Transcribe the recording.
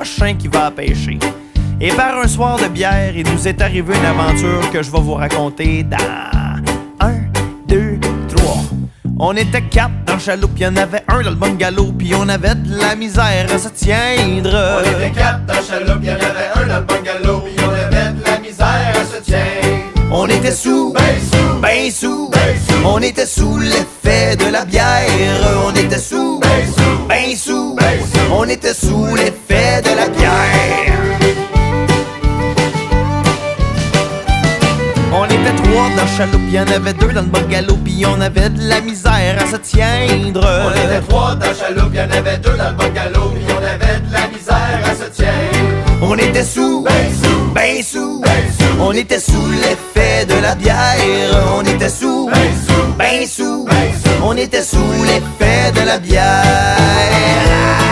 prochain qui va pêcher. Et par un soir de bière, il nous est arrivé une aventure que je vais vous raconter dans 1, 2, 3. On était 4 dans le chaloupe, y'en avait un dans le bungalow, puis on avait de la misère à se tiendre. On était 4 dans le chaloupe, y'en avait un dans le bungalow, puis on avait de la misère à se tiendre. On était sous, ben sous, on était sous l'effet de la bière. On était sous, ben sous, on était sous l'effet de la bière. On était 3 dans le chaloupe, y'en avait 2 dans le bungalow, puis on avait de la misère à se tiendre. On était 3 dans le chaloupe, y'en avait 2 dans le bungalow, puis on avait de la misère à se tiendre. On était sous, ben sous, on était sous l'effet de la bière. On était sous, ben sous, on était sous l'effet de la bière.